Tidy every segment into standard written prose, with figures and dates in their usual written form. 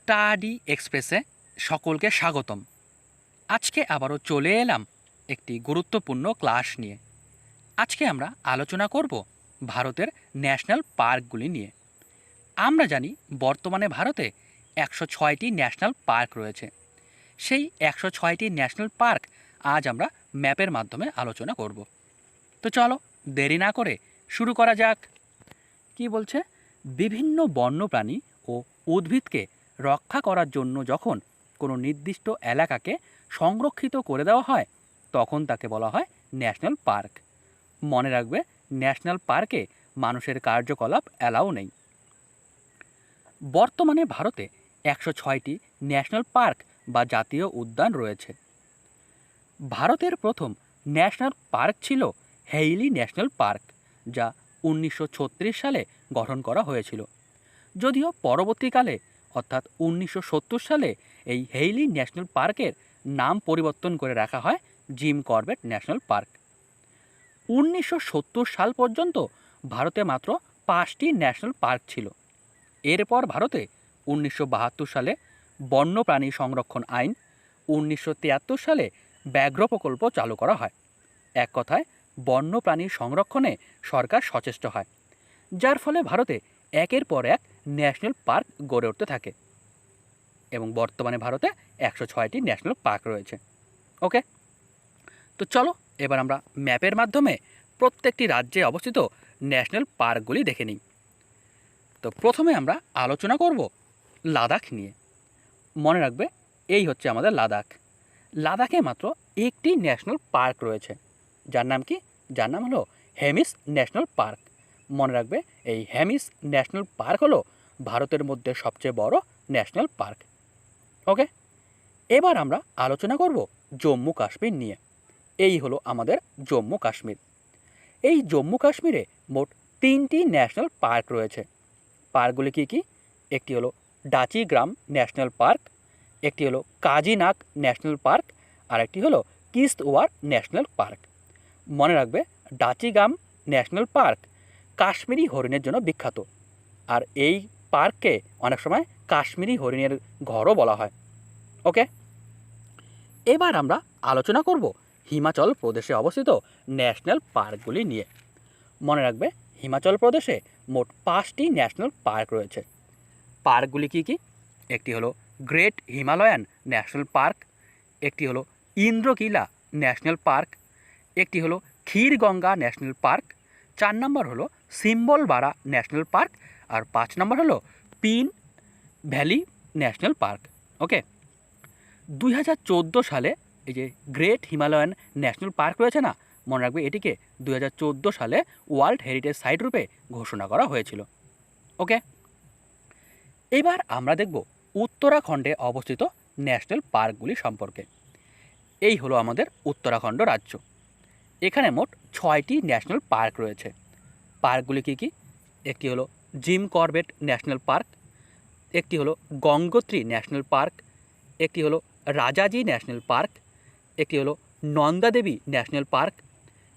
Study এক্সপ্রেসে সকলকে স্বাগতম। আজকে আবারও চলে এলাম একটি গুরুত্বপূর্ণ ক্লাস নিয়ে। আজকে আমরা আলোচনা করব ভারতের ন্যাশনাল পার্কগুলি নিয়ে। আমরা জানি বর্তমানে ভারতে 106টি ন্যাশনাল পার্ক রয়েছে। সেই 106টি ন্যাশনাল পার্ক আজ আমরা ম্যাপের মাধ্যমে আলোচনা করব। তো চলো দেরি না করে শুরু করা যাক। কি বলছে? বিভিন্ন বন্যপ্রাণী ও উদ্ভিদকে রক্ষা করার জন্য যখন কোনো নির্দিষ্ট এলাকাকে সংরক্ষিত করে দেওয়া হয় তখন তাকে বলা হয় ন্যাশনাল পার্ক। মনে রাখবে, ন্যাশনাল পার্কে মানুষের কার্যকলাপ অ্যালাউ নেই। বর্তমানে ভারতে 106টি ন্যাশনাল পার্ক বা জাতীয় উদ্যান রয়েছে। ভারতের প্রথম ন্যাশনাল পার্ক ছিল হেইলি ন্যাশনাল পার্ক, যা 1936 সালে গঠন করা হয়েছিল। যদিও পরবর্তীকালে অর্থাৎ 1970 সালে এই হেইলি ন্যাশনাল পার্কের নাম পরিবর্তন করে রাখা হয় জিম করবেট ন্যাশনাল পার্ক। 1970 সাল পর্যন্ত ভারতে মাত্র 5টি ন্যাশনাল পার্ক ছিল। এরপর ভারতে 1972 সালে বন্যপ্রাণী সংরক্ষণ আইন, 1973 সালে ব্যাঘ্র প্রকল্প চালু করা হয়। এক কথায় বন্যপ্রাণী সংরক্ষণে সরকার সচেষ্ট হয়, যার ফলে ভারতে একের পর এক ন্যাশনাল পার্ক গড়ে উঠতে থাকে এবং বর্তমানে ভারতে 106টি ন্যাশনাল পার্ক রয়েছে। ওকে, তো চলো এবার আমরা ম্যাপের মাধ্যমে প্রত্যেকটি রাজ্যে অবস্থিত ন্যাশনাল পার্কগুলি দেখে নিই। তো প্রথমে আমরা আলোচনা করব লাদাখ নিয়ে। মনে রাখবে, এই হচ্ছে আমাদের লাদাখ। লাদাখে মাত্র একটি ন্যাশনাল পার্ক রয়েছে, যার নাম কি? যার নাম হলো হেমিস ন্যাশনাল পার্ক। মনে রাখবে, এই হেমিস ন্যাশনাল পার্ক হলো ভারতের মধ্যে সবচেয়ে বড় ন্যাশনাল পার্ক। ওকে, এবার আমরা আলোচনা করব জম্মু কাশ্মীর নিয়ে। এই হলো আমাদের জম্মু কাশ্মীর। এই জম্মু কাশ্মীরে মোট 3টি ন্যাশনাল পার্ক রয়েছে। পার্কগুলি কী কী? একটি হলো ডাচিগ্রাম ন্যাশনাল পার্ক, একটি হলো কাজিনাক ন্যাশনাল পার্ক, আর একটি হলো কিস্তওয়ার ন্যাশনাল পার্ক। মনে রাখবে, ডাচিগ্রাম ন্যাশনাল পার্ক কাশ্মীরি হরিণের জন্য বিখ্যাত, আর এই পার্ককে অনেক সময় কাশ্মীরি হরিণের ঘরও বলা হয়। ওকে, এবার আমরা আলোচনা করব হিমাচল প্রদেশে অবস্থিত ন্যাশনাল পার্কগুলি নিয়ে। মনে রাখবে, হিমাচল প্রদেশে মোট 5টি ন্যাশনাল পার্ক রয়েছে। পার্কগুলি কী কী? একটি হলো গ্রেট হিমালয়ান ন্যাশনাল পার্ক, একটি হলো ইন্দ্রকিলা ন্যাশনাল পার্ক, একটি হলো ক্ষীরগঙ্গা ন্যাশনাল পার্ক, 4 নম্বর হলো সিম্বলবাড়া ন্যাশনাল পার্ক, আর 5 নম্বর হলো পিন ভ্যালি ন্যাশনাল পার্ক। ওকে, 2014 সালে এই যে গ্রেট হিমালয়ান ন্যাশনাল পার্ক রয়েছে না, মনে রাখবে এটিকে 2014 সালে ওয়ার্ল্ড হেরিটেজ সাইট রূপে ঘোষণা করা হয়েছিল। ওকে, এবার আমরা দেখব উত্তরাখণ্ডে অবস্থিত ন্যাশনাল পার্কগুলি সম্পর্কে। এই হলো আমাদের উত্তরাখণ্ড রাজ্য। এখানে মোট 6টি ন্যাশনাল পার্ক রয়েছে। পার্কগুলি কী কী? একটি হলো জিম করবেট ন্যাশনাল পার্ক, একটি হলো গঙ্গোত্রী ন্যাশনাল পার্ক, একটি হলো রাজাজি ন্যাশনাল পার্ক, একটি হলো নন্দাদেবী ন্যাশনাল পার্ক,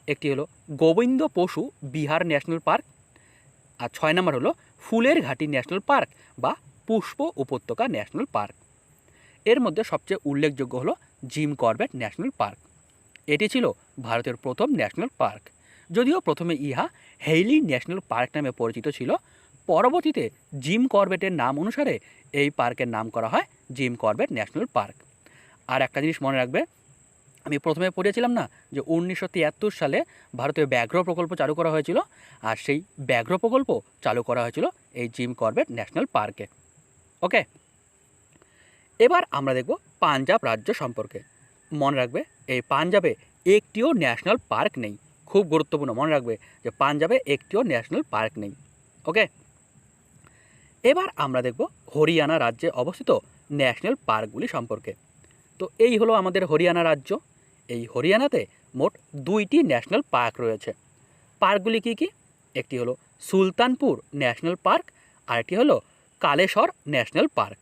একটি হলো গোবিন্দ পশু বিহার ন্যাশনাল পার্ক, আর 6 নম্বর হলো ফুলের ঘাটি ন্যাশনাল পার্ক বা পুষ্প উপত্যকা ন্যাশনাল পার্ক। এর মধ্যে সবচেয়ে উল্লেখযোগ্য হলো জিম করবেট ন্যাশনাল পার্ক। এটি ছিল ভারতের প্রথম ন্যাশনাল পার্ক। যদিও প্রথমে ইহা হেইলি ন্যাশনাল পার্ক নামে পরিচিত ছিল, পরবর্তীতে জিম করবেটের নাম অনুসারে এই পার্কের নাম করা হয় জিম করবেট ন্যাশনাল পার্ক। আর একটা জিনিস মনে রাখবে, আমি প্রথমে পড়েছিলাম না যে 1973 সালে ভারতীয় ব্যাঘ্র প্রকল্প চালু করা হয়েছিল, আর সেই ব্যাঘ্র প্রকল্প চালু করা হয়েছিল এই জিম করবেট ন্যাশনাল পার্কে। ওকে, এবার আমরা দেখব পাঞ্জাব রাজ্য সম্পর্কে। মনে রাখবে, এই পাঞ্জাবে একটিও ন্যাশনাল পার্ক নেই। খুব গুরুত্বপূর্ণ, মনে রাখবে যে পাঞ্জাবে একটিও ন্যাশনাল পার্ক নেই। ওকে, এবার আমরা দেখব হরিয়ানা রাজ্যে অবস্থিত ন্যাশনাল পার্কগুলি সম্পর্কে। তো এই হলো আমাদের হরিয়ানা রাজ্য। এই হরিয়ানাতে মোট 2টি ন্যাশনাল পার্ক রয়েছে। পার্কগুলি কী কী? একটি হলো সুলতানপুর ন্যাশনাল পার্ক, আর একটি হলো কালেশ্বর ন্যাশনাল পার্ক।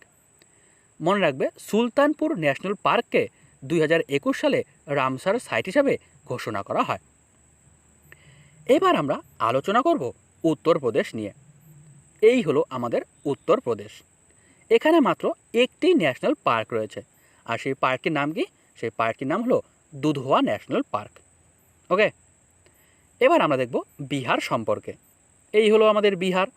মনে রাখবে, সুলতানপুর ন্যাশনাল পার্ককে 2021 সালে রামসার সাইট হিসাবে ঘোষণা করা হয়। এবার আমরা আলোচনা করব উত্তরপ্রদেশ নিয়ে। এই হলো আমাদের উত্তরপ্রদেশ। এখানে মাত্র একটি ন্যাশনাল পার্ক রয়েছে, আর সেই পার্কের নাম কি? সেই পার্কের নাম হলো দুধওয়া ন্যাশনাল পার্ক। ওকে, এবার আমরা দেখব বিহার সম্পর্কে। এই হলো আমাদের বিহার।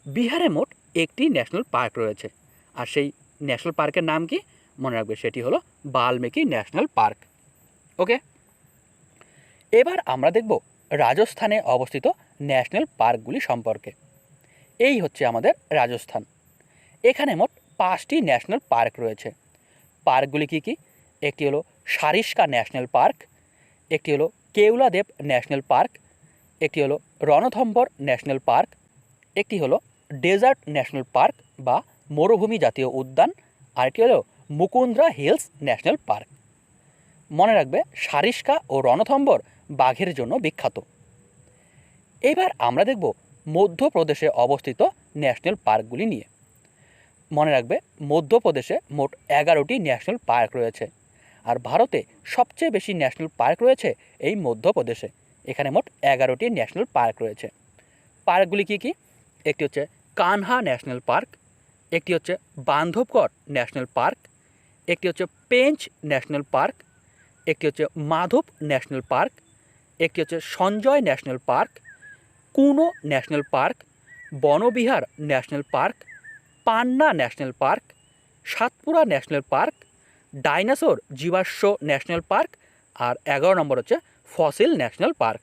বিহারে মোট একটি ন্যাশনাল পার্ক রয়েছে, আর সেই ন্যাশনাল পার্কের নাম কি? মনে রাখবে, সেটি হলো বাল্মীকি ন্যাশনাল পার্ক। ওকে, এবার আমরা দেখব রাজস্থানে অবস্থিত ন্যাশনাল পার্কগুলি সম্পর্কে। এই হচ্ছে আমাদের রাজস্থান। এখানে মোট 5টি ন্যাশনাল পার্ক রয়েছে। পার্কগুলি কী কী? একটি হলো সারিস্কা ন্যাশনাল পার্ক, একটি হলো কেওলাদেব ন্যাশনাল পার্ক, একটি হলো রণথম্বর ন্যাশনাল পার্ক, একটি হলো ডেজার্ট ন্যাশনাল পার্ক বা মরুভূমি জাতীয় উদ্যান, আরেকটি হলো মুকুন্দ্রা হিলস ন্যাশনাল পার্ক। মনে রাখবে, সারিস্কা ও রণথম্বর বাঘের জন্য বিখ্যাত। এবার আমরা দেখব মধ্যপ্রদেশে অবস্থিত ন্যাশনাল পার্কগুলি নিয়ে। মনে রাখবে, মধ্যপ্রদেশে মোট 11টি ন্যাশনাল পার্ক রয়েছে, আর ভারতে সবচেয়ে বেশি ন্যাশনাল পার্ক রয়েছে এই মধ্যপ্রদেশে। এখানে মোট 11টি ন্যাশনাল পার্ক রয়েছে। পার্কগুলি কী কী? একটি হচ্ছে কানহা ন্যাশনাল পার্ক, একটি হচ্ছে বান্ধবগড় ন্যাশনাল পার্ক, একটি হচ্ছে পেঞ্চ ন্যাশনাল পার্ক, একটি হচ্ছে মাধব ন্যাশনাল পার্ক, একটি হচ্ছে Sanjay national park, Kuno national park, Banbihar national park, Panna national park, Satpura national park, dinosaur জীবাশ্ম ন্যাশনাল পার্ক, আর 11 নম্বর হচ্ছে ফসিল ন্যাশনাল পার্ক।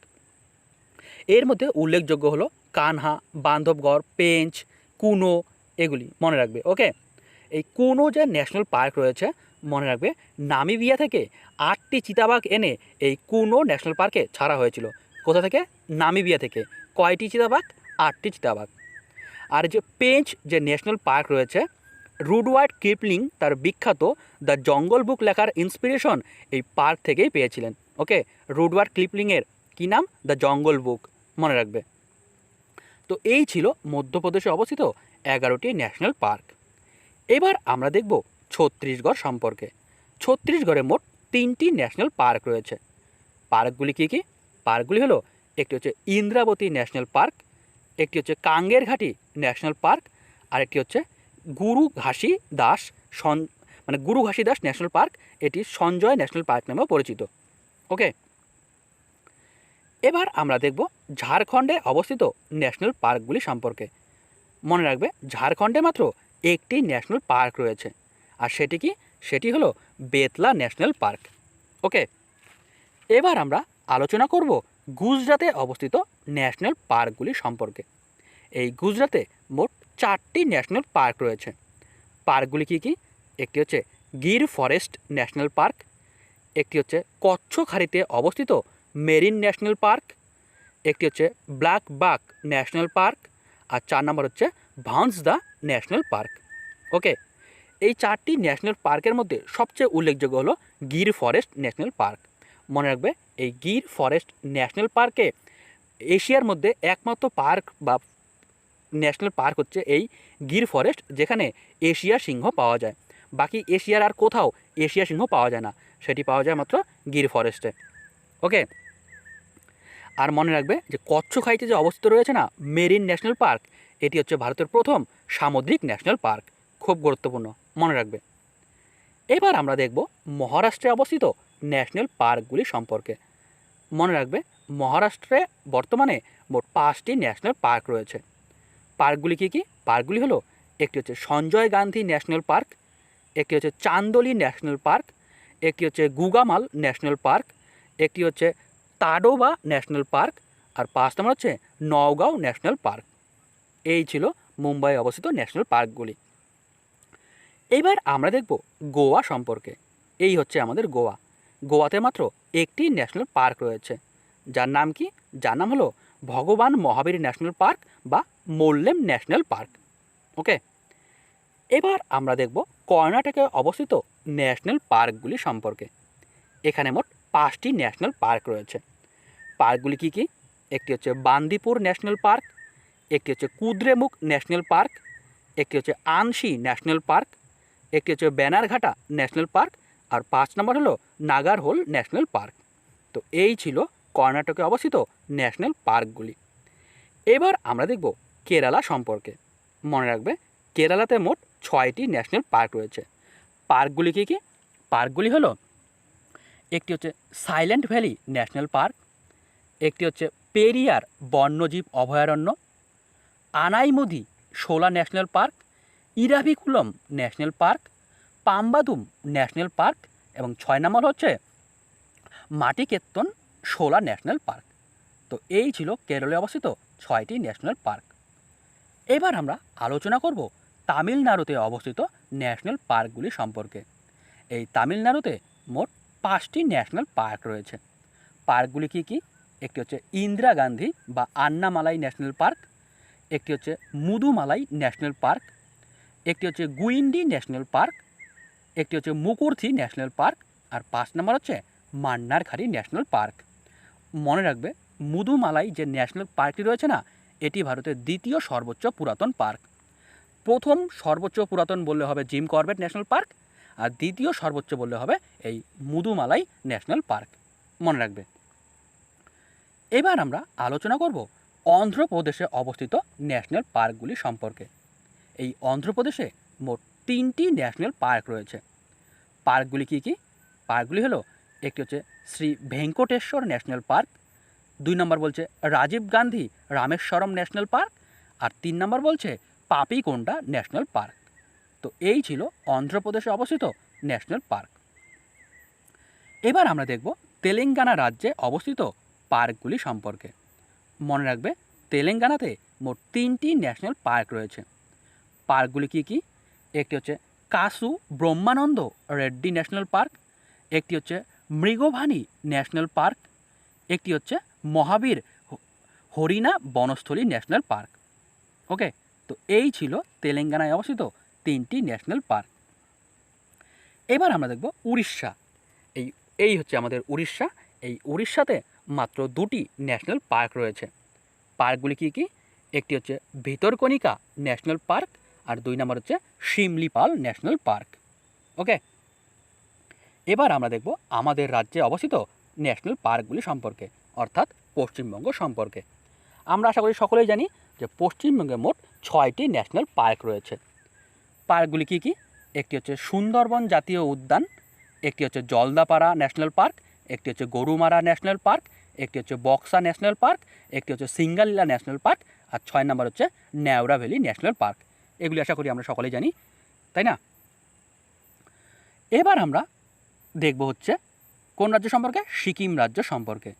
এর মধ্যে উল্লেখযোগ্য হলো কানহা, বান্ধবগড়, পেঞ্চ, কুনো, এগুলি মনে রাখবে। ওকে, এই কুনো যে ন্যাশনাল পার্ক রয়েছে, মনে রাখবে, নামিবিয়া থেকে 8টি চিতাবাঘ এনে এই কুনো ন্যাশনাল পার্কে ছাড়া হয়েছিল। কোথা থেকে? নামিবিয়া থেকে। কয়টি চিতাবাঘ? 8টি চিতাবাঘ। আর যে পেঞ্চ যে ন্যাশনাল পার্ক রয়েছে, রুডওয়ার্ড কিপলিং তার বিখ্যাত দ্য জঙ্গল বুক লেখার ইন্সপিরেশন এই পার্ক থেকেই পেয়েছিলেন। ওকে, রুডওয়ার্ড কিপলিংয়ের কী নাম? দ্য জঙ্গল বুক, মনে রাখবে। তো এই ছিল মধ্যপ্রদেশে অবস্থিত 11টি ন্যাশনাল পার্ক। এবার আমরা দেখব ছত্তিশগড় সম্পর্কে। ছত্তিশগড়ে মোট 3টি ন্যাশনাল পার্ক রয়েছে। পার্কগুলি কী কী? পার্কগুলি হলো, একটি হচ্ছে ইন্দ্রাবতী ন্যাশনাল পার্ক, একটি হচ্ছে কাঙ্গের ঘাটি ন্যাশনাল পার্ক, আর একটি হচ্ছে গুরু ঘাসি দাস গুরু ঘাসি দাস ন্যাশনাল পার্ক। এটি সঞ্জয় ন্যাশনাল পার্ক নামেও পরিচিত। ওকে, এবার আমরা দেখব ঝাড়খণ্ডে অবস্থিত ন্যাশনাল পার্কগুলি সম্পর্কে। মনে রাখবে, ঝাড়খণ্ডে মাত্র একটি ন্যাশনাল পার্ক রয়েছে, আর সেটি কি? সেটি হলো বেতলা ন্যাশনাল পার্ক। ওকে, এবার আমরা আলোচনা করব গুজরাটে অবস্থিত ন্যাশনাল পার্কগুলি সম্পর্কে। এই গুজরাটে মোট 4টি ন্যাশনাল পার্ক রয়েছে। পার্কগুলি কী কী? একটি হচ্ছে গির ফরেস্ট ন্যাশনাল পার্ক, একটি হচ্ছে কচ্ছ খাড়িতে অবস্থিত মেরিন ন্যাশনাল পার্ক, একটি হচ্ছে ব্ল্যাক বাক ন্যাশনাল পার্ক, আর 4 নম্বর হচ্ছে ভান্সদা ন্যাশনাল পার্ক। ওকে, এই 4টি ন্যাশনাল পার্কের মধ্যে সবচেয়ে উল্লেখযোগ্য হলো গির ফরেস্ট ন্যাশনাল পার্ক। মনে রাখবে, এই গির ফরেস্ট ন্যাশনাল পার্কে এশিয়ার মধ্যে একমাত্র পার্ক বা ন্যাশনাল পার্ক হচ্ছে এই গির ফরেস্ট, যেখানে এশিয়া সিংহ পাওয়া যায়। বাকি এশিয়ার আর কোথাও এশিয়া সিংহ পাওয়া যায় না, সেটি পাওয়া যায় মাত্র গির ফরেস্টে। ওকে, আর মনে রাখবে যে কচ্ছখাইতে যে অবস্থিত রয়েছে না মেরিন ন্যাশনাল পার্ক, এটি হচ্ছে ভারতের প্রথম সামুদ্রিক ন্যাশনাল পার্ক। খুব গুরুত্বপূর্ণ, মনে রাখবে। এবার আমরা দেখব মহারাষ্ট্রে অবস্থিত ন্যাশনাল পার্কগুলি সম্পর্কে। মনে রাখবে, মহারাষ্ট্রে বর্তমানে মোট 5টি ন্যাশনাল পার্ক রয়েছে। পার্কগুলি কী কী? পার্কগুলি হলো, একটি হচ্ছে সঞ্জয় গান্ধী ন্যাশনাল পার্ক, একটি হচ্ছে চান্দোলি ন্যাশনাল পার্ক, একটি হচ্ছে গুগামাল ন্যাশনাল পার্ক, একটি হচ্ছে তাডোবা ন্যাশনাল পার্ক, আর 5 নম্বর হচ্ছে নওগাঁও ন্যাশনাল পার্ক। এই ছিল মুম্বাই অবস্থিত ন্যাশনাল পার্কগুলি। এইবার আমরা দেখব গোয়া সম্পর্কে। এই হচ্ছে আমাদের গোয়া। গোয়াতে মাত্র একটি ন্যাশনাল পার্ক রয়েছে, যার নাম কি? যার নাম হলো ভগবান মহাবীর ন্যাশনাল পার্ক বা মোল্লেম ন্যাশনাল পার্ক। ওকে, এবার আমরা দেখব কর্ণাটকে অবস্থিত ন্যাশনাল পার্কগুলি সম্পর্কে। এখানে মোট 5টি ন্যাশনাল পার্ক রয়েছে। পার্কগুলি কী কী? একটি হচ্ছে বান্দিপুর ন্যাশনাল পার্ক, একটি হচ্ছে কুদ্রেমুখ ন্যাশনাল পার্ক, একটি হচ্ছে আনশি ন্যাশনাল পার্ক, একটি হচ্ছে ব্যানারঘাটা ন্যাশনাল পার্ক, আর 5 নম্বর হলো নাগারহোল ন্যাশনাল পার্ক। তো এই ছিল কর্ণাটকে অবস্থিত ন্যাশনাল পার্কগুলি। এবার আমরা দেখব কেরালা সম্পর্কে। মনে রাখবে, কেরালাতে মোট 6টি ন্যাশনাল পার্ক রয়েছে। পার্কগুলি কী কী? পার্কগুলি হলো, একটি হচ্ছে সাইলেন্ট ভ্যালি ন্যাশনাল পার্ক, একটি হচ্ছে পেরিয়ার বন্যজীব অভয়ারণ্য, Anamudi Shola national park, Eravikulam national park, Pambadum national park এবং 6 নম্বর হচ্ছে মাটিকেত্তন শোলা ন্যাশনাল পার্ক। তো এই ছিল কেরলে অবস্থিত 6টি ন্যাশনাল পার্ক। এবার আমরা আলোচনা করব তামিলনাড়ুতে অবস্থিত ন্যাশনাল পার্কগুলি সম্পর্কে। এই তামিলনাড়ুতে মোট 5টি ন্যাশনাল পার্ক রয়েছে। পার্কগুলি কী কী? একটি হচ্ছে ইন্দিরা গান্ধী বা আন্নামালাই ন্যাশনাল পার্ক, একটি হচ্ছে মুদুমালাই ন্যাশনাল পার্ক, একটি হচ্ছে গুইন্ডি ন্যাশনাল পার্ক, একটি হচ্ছে মুকুর্থি ন্যাশনাল পার্ক, আর 5 নম্বর হচ্ছে মান্নারখাড়ি ন্যাশনাল পার্ক। মনে রাখবে, মুদুমালাই যে ন্যাশনাল পার্কটি রয়েছে না, এটি ভারতের দ্বিতীয় সর্বোচ্চ পুরাতন পার্ক। প্রথম সর্বোচ্চ পুরাতন বললে হবে জিম করবেট ন্যাশনাল পার্ক, আর দ্বিতীয় সর্বোচ্চ বললে হবে এই মুদুমালাই ন্যাশনাল পার্ক। মনে রাখবে। এবার আমরা আলোচনা করব অন্ধ্রপ্রদেশে অবস্থিত ন্যাশনাল পার্কগুলি সম্পর্কে। এই অন্ধ্রপ্রদেশে মোট 3টি ন্যাশনাল পার্ক রয়েছে। পার্কগুলি কী কী? পার্কগুলি হলো, একটি হচ্ছে শ্রী ভেঙ্কটেশ্বর ন্যাশনাল পার্ক, 2 নম্বর বলছে রাজীব গান্ধী রামেশ্বরম ন্যাশনাল পার্ক, আর 3 নম্বর বলছে পাপিকোন্ডা ন্যাশনাল পার্ক। তো এই ছিল অন্ধ্রপ্রদেশে অবস্থিত ন্যাশনাল পার্ক। এবার আমরা দেখব তেলেঙ্গানা রাজ্যে অবস্থিত পার্কগুলি সম্পর্কে। মনে রাখবে, তেলেঙ্গানাতে মোট 3টি ন্যাশনাল পার্ক রয়েছে। পার্কগুলি কী কী? একটি হচ্ছে কাসু ব্রহ্মানন্দ রেড্ডি ন্যাশনাল পার্ক, একটি হচ্ছে মৃগভানি ন্যাশনাল পার্ক, একটি হচ্ছে মহাবীর হরিণা বনস্থলী ন্যাশনাল পার্ক। ওকে, তো এই ছিল তেলেঙ্গানায় অবস্থিত 3টি ন্যাশনাল পার্ক। এবার আমরা দেখব উড়িষ্যা। এই হচ্ছে আমাদের উড়িষ্যা। এই উড়িষ্যাতে মাত্র 2টি ন্যাশনাল পার্ক রয়েছে। পার্কগুলি কী কী? একটি হচ্ছে ভিতরকনিকা ন্যাশনাল পার্ক, আর 2 নম্বর হচ্ছে শিমলিপাল ন্যাশনাল পার্ক। ওকে, এবার আমরা দেখব আমাদের রাজ্যে অবস্থিত ন্যাশনাল পার্কগুলি সম্পর্কে, অর্থাৎ পশ্চিমবঙ্গ সম্পর্কে। আমরা আশা করি সকলেই জানি যে পশ্চিমবঙ্গে মোট 6টি ন্যাশনাল পার্ক রয়েছে। পার্কগুলি কী কী? একটি হচ্ছে সুন্দরবন জাতীয় উদ্যান, একটি হচ্ছে জলদাপাড়া ন্যাশনাল পার্ক, একটি হচ্ছে গরুমারা ন্যাশনাল পার্ক, একটি হচ্ছে বক্সা ন্যাশনাল পার্ক, একটি হচ্ছে সিঙ্গালীলা ন্যাশনাল পার্ক, আর 6 নম্বর হচ্ছে ন্যাওড়া ভ্যালি ন্যাশনাল পার্ক। এগুলি আশা করি আমরা সকলেই জানি, তাই না? এবার আমরা দেখব হচ্ছে কোন রাজ্য সম্পর্কে? সিকিম রাজ্য সম্পর্কে।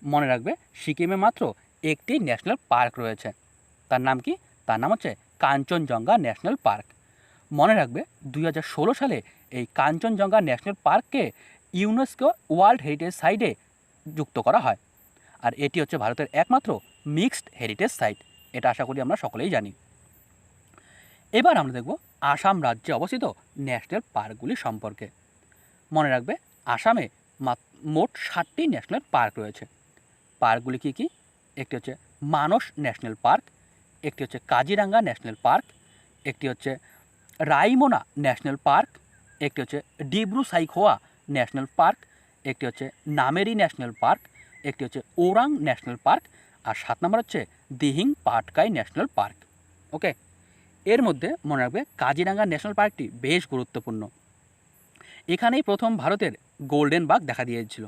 মনে রাখবে, সিকিমে মাত্র একটি ন্যাশনাল পার্ক রয়েছে। তার নাম কি? তার নাম হচ্ছে কাঞ্চনজঙ্ঘা ন্যাশনাল পার্ক। মনে রাখবে, 2016 সালে এই কাঞ্চনজঙ্ঘা ন্যাশনাল পার্ককে ইউনেস্কো ওয়ার্ল্ড হেরিটেজ সাইটে যুক্ত করা হয়। আর এটি হচ্ছে ভারতের একমাত্র মিক্সড হেরিটেজ সাইট। এটা আশা করি আমরা সকলেই জানি। এবার আমরা দেখব আসাম রাজ্যে অবস্থিত ন্যাশনাল পার্কগুলি সম্পর্কে। মনে রাখবে, আসামে মোট 7টি ন্যাশনাল পার্ক রয়েছে। পার্কগুলি কী কী? একটি হচ্ছে মানস ন্যাশনাল পার্ক, একটি হচ্ছে কাজিরাঙ্গা ন্যাশনাল পার্ক, একটি হচ্ছে রাইমোনা ন্যাশনাল পার্ক, একটি হচ্ছে ডিব্রু সাইখোয়া ন্যাশনাল পার্ক, একটি হচ্ছে নামেরি ন্যাশনাল পার্ক, একটি হচ্ছে ওরাং ন্যাশনাল পার্ক, আর 7 নম্বর হচ্ছে দিহিং পাটকাই ন্যাশনাল পার্ক। ওকে, এর মধ্যে মনে রাখবে কাজিরাঙ্গা ন্যাশনাল পার্কটি বেশ গুরুত্বপূর্ণ। এখানেই প্রথম ভারতের গোল্ডেন বাঘ দেখা দিয়েছিল।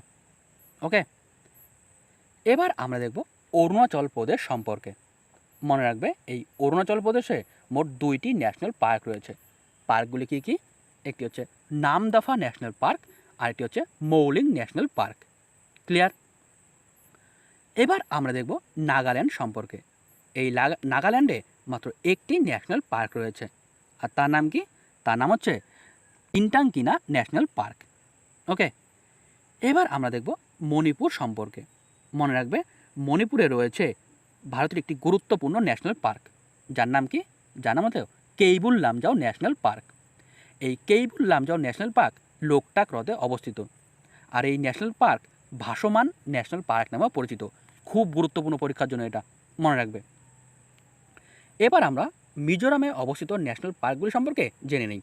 ওকে, এবার আমরা দেখব অরুণাচল প্রদেশ সম্পর্কে। মনে রাখবে, এই অরুণাচল প্রদেশে মোট 2টি ন্যাশনাল পার্ক রয়েছে। পার্কগুলি কী কী? একটি হচ্ছে নামদাফা ন্যাশনাল পার্ক, আর একটি হচ্ছে মৌলিং ন্যাশনাল পার্ক। ক্লিয়ার? এবার আমরা দেখব নাগাল্যান্ড সম্পর্কে। এই নাগাল্যান্ডে মাত্র একটি ন্যাশনাল পার্ক রয়েছে। আর তার নাম কি? তার নাম হচ্ছে ইনটাংকিনা ন্যাশনাল পার্ক। ওকে, এবার আমরা দেখব মণিপুর সম্পর্কে। মনে রাখবে, মণিপুরে রয়েছে ভারতের একটি গুরুত্বপূর্ণ ন্যাশনাল পার্ক, যার নাম কি? যার নাম হচ্ছে কেইবুল লামজাও ন্যাশনাল পার্ক। এই কেইবুল লামজাও ন্যাশনাল পার্ক লোকটাক হ্রদে অবস্থিত। আর এই ন্যাশনাল পার্ক ভাসমান ন্যাশনাল পার্ক নামেও পরিচিত। খুব গুরুত্বপূর্ণ পরীক্ষার জন্য এটা মনে রাখবে। এবার আমরা মিজোরামে অবস্থিত ন্যাশনাল পার্কগুলি সম্পর্কে জেনে নিই।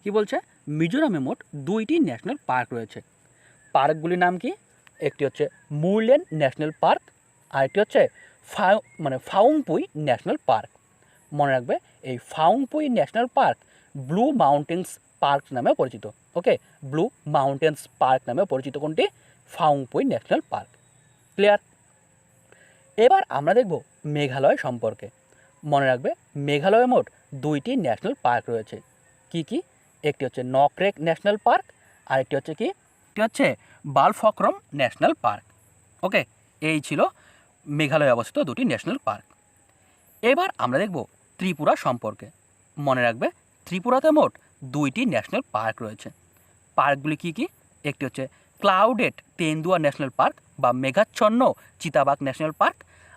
কি বলছে? মিজোরামে মোট 2টি ন্যাশনাল পার্ক রয়েছে। পার্কগুলির নাম কি? একটি হচ্ছে মুরলেন ন্যাশনাল পার্ক, আর একটি হচ্ছে ফাউংপুই ন্যাশনাল পার্ক। মনে রাখবে এই Phawngpui national park blue mountains park নামেও পরিচিত। ওকে, ব্লু মাউন্টেন্স পার্ক নামেও পরিচিত কোনটি? Phawngpui national park. ক্লিয়ার? এবার আমরা দেখব মেঘালয় সম্পর্কে। মনে রাখবে মেঘালয়ে মোট 2টি ন্যাশনাল পার্ক রয়েছে। কি কি? একটি হচ্ছে নকরেক ন্যাশনাল পার্ক, আর একটি হচ্ছে কি? একটি হচ্ছে বালফক্রম ন্যাশনাল পার্ক। ওকে, এই ছিল মেঘালয়ে অবস্থিত 2টি ন্যাশনাল পার্ক। এবার আমরা দেখব ত্রিপুরা সম্পর্কে। মনে রাখবে ত্রিপুরাতে মোট 2টি ন্যাশনাল পার্ক রয়েছে। পার্কগুলি কি কি? একটি হচ্ছে ক্লাউডেড তেন্দুয়া ন্যাশনাল পার্ক বা মেঘাচ্ছন্ন চিতাবাঘ ন্যাশনাল পার্ক,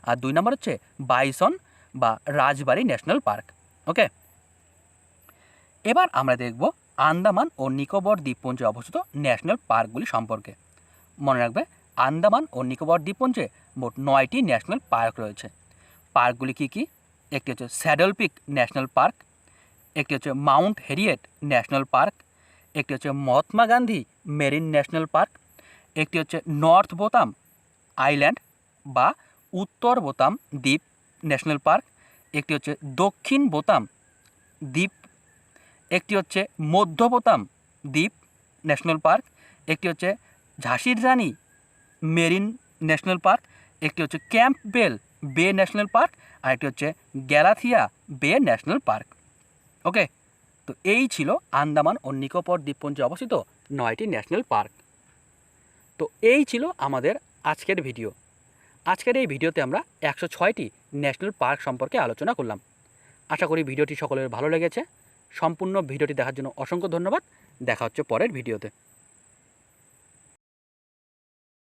আর 2 নম্বর হচ্ছে বাইসন বা রাজবাড়ি ন্যাশনাল পার্ক। ওকে, এবার আমরা দেখব আন্দামান ও নিকোবর দ্বীপপুঞ্জে অবস্থিত ন্যাশনাল পার্কগুলি সম্পর্কে। মনে রাখবে আন্দামান ও নিকোবর দ্বীপপুঞ্জে মোট 9টি ন্যাশনাল পার্ক রয়েছে। পার্কগুলি কি কি? একটি হচ্ছে স্যাডল পিক ন্যাশনাল পার্ক, একটি হচ্ছে মাউন্ট হেরিয়েট ন্যাশনাল পার্ক, একটি হচ্ছে Mahatma Gandhi marine national park, একটি হচ্ছে নর্থ বোতাম আইল্যান্ড বা উত্তর বোতাম দ্বীপ ন্যাশনাল পার্ক, একটি হচ্ছে দক্ষিণ বোতাম দ্বীপ, একটি হচ্ছে মধ্য বোতাম দ্বীপ ন্যাশনাল পার্ক, একটি হচ্ছে ঝাঁসির রানী মেরিন ন্যাশনাল পার্ক, একটি হচ্ছে ক্যাম্পবেল বে ন্যাশনাল পার্ক, আর একটি হচ্ছে গ্যালাথিয়া বে ন্যাশনাল পার্ক। ওকে, তো এই ছিল আন্দামান ও নিকোবর দ্বীপপুঞ্জে অবস্থিত 9টি ন্যাশনাল পার্ক। তো এই ছিল আমাদের আজকের ভিডিও। আজকের এই ভিডিওতে আমরা 106টি ন্যাশনাল পার্ক সম্পর্কে আলোচনা করলাম। আশা করি ভিডিওটি সকলের ভালো লেগেছে। সম্পূর্ণ ভিডিওটি দেখার জন্য অসংখ্য ধন্যবাদ। দেখা হচ্ছে পরের ভিডিওতে।